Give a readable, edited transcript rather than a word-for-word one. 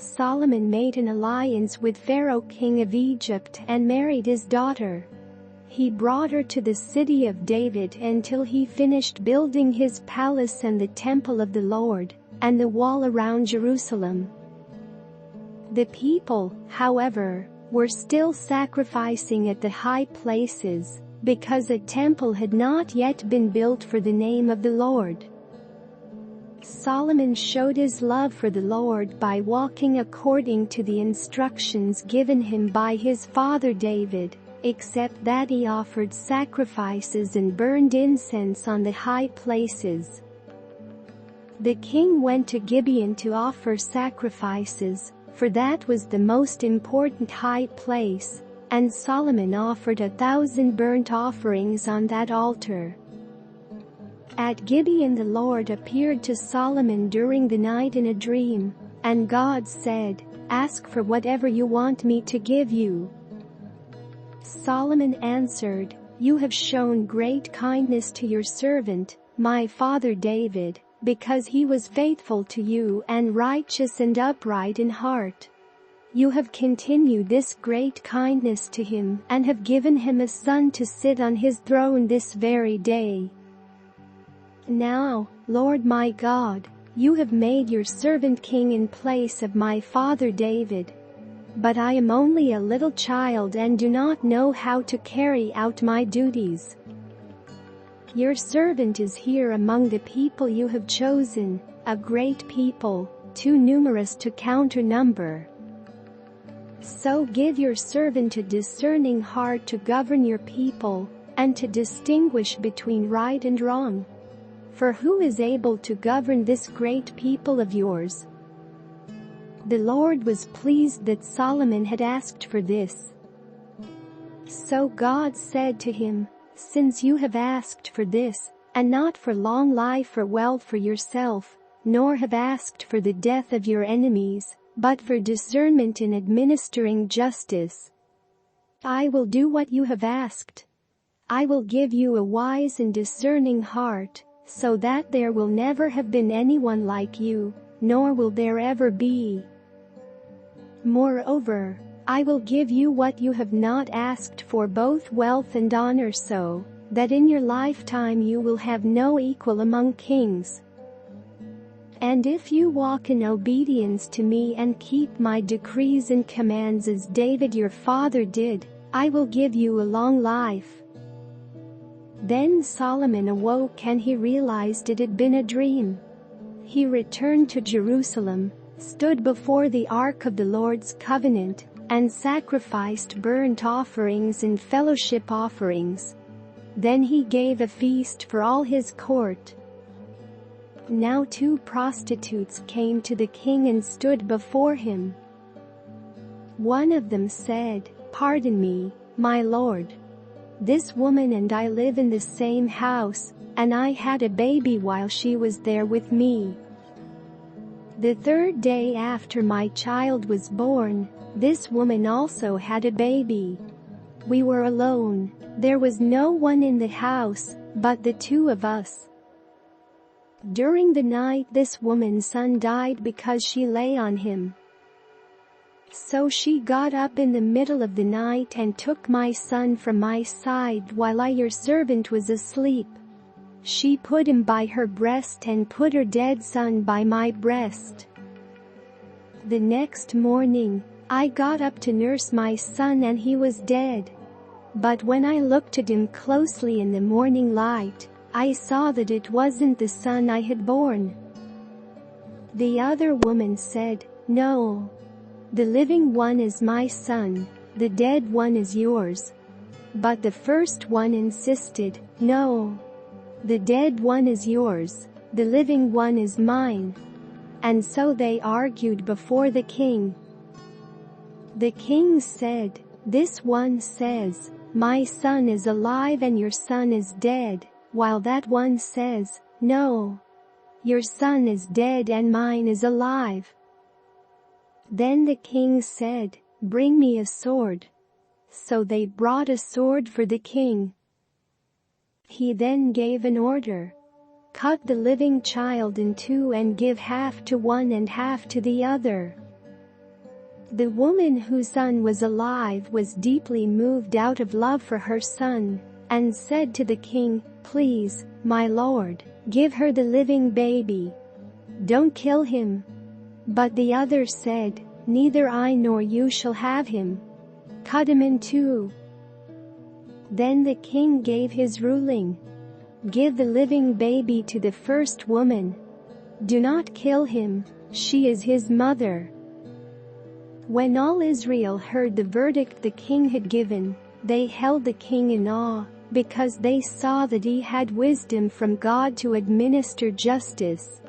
Solomon made an alliance with Pharaoh king of Egypt and married his daughter. He brought her to the city of David until he finished building his palace and the temple of the Lord, and the wall around Jerusalem. The people, however, were still sacrificing at the high places, because a temple had not yet been built for the name of the Lord. Solomon showed his love for the Lord by walking according to the instructions given him by his father David, except that he offered sacrifices and burned incense on the high places. The king went to Gibeon to offer sacrifices, for that was the most important high place, and Solomon offered 1,000 burnt offerings on that altar. At Gibeon the Lord appeared to Solomon during the night in a dream, and God said, "Ask for whatever you want me to give you." Solomon answered, "You have shown great kindness to your servant, my father David, because he was faithful to you and righteous and upright in heart. You have continued this great kindness to him and have given him a son to sit on his throne this very day. Now, Lord my God, you have made your servant king in place of my father David. But I am only a little child and do not know how to carry out my duties. Your servant is here among the people you have chosen, a great people, too numerous to count or number. So give your servant a discerning heart to govern your people, and to distinguish between right and wrong. For who is able to govern this great people of yours?" The Lord was pleased that Solomon had asked for this. So God said to him, "Since you have asked for this, and not for long life or wealth for yourself, nor have asked for the death of your enemies, but for discernment in administering justice, I will do what you have asked. I will give you a wise and discerning heart, so that there will never have been anyone like you, nor will there ever be. Moreover, I will give you what you have not asked for, both wealth and honor, so that in your lifetime you will have no equal among kings. And if you walk in obedience to me and keep my decrees and commands as David your father did, I will give you a long life." Then Solomon awoke and he realized it had been a dream. He returned to Jerusalem, stood before the ark of the Lord's covenant, and sacrificed burnt offerings and fellowship offerings. Then he gave a feast for all his court. Now 2 prostitutes came to the king and stood before him. One of them said, "Pardon me, my lord. This woman and I live in the same house, and I had a baby while she was there with me. The 3rd day after my child was born, this woman also had a baby. We were alone, there was no one in the house, but the 2 of us. During the night this woman's son died because she lay on him. So she got up in the middle of the night and took my son from my side while I, your servant, was asleep. She put him by her breast and put her dead son by my breast. The next morning, I got up to nurse my son and he was dead. But when I looked at him closely in the morning light, I saw that it wasn't the son I had borne." The other woman said, "No. The living one is my son, the dead one is yours." But the first one insisted, "No. The dead one is yours, the living one is mine." And so they argued before the king. The king said, "This one says, 'My son is alive and your son is dead,' while that one says, 'No. Your son is dead and mine is alive.'" Then the king said, "Bring me a sword." So they brought a sword for the king. He then gave an order. "Cut the living child in 2 and give half to one and half to the other." The woman whose son was alive was deeply moved out of love for her son, and said to the king, "Please, my lord, give her the living baby. Don't kill him." But the other said, "Neither I nor you shall have him. Cut him in two." Then the king gave his ruling. "Give the living baby to the first woman. Do not kill him, she is his mother." When all Israel heard the verdict the king had given, they held the king in awe, because they saw that he had wisdom from God to administer justice.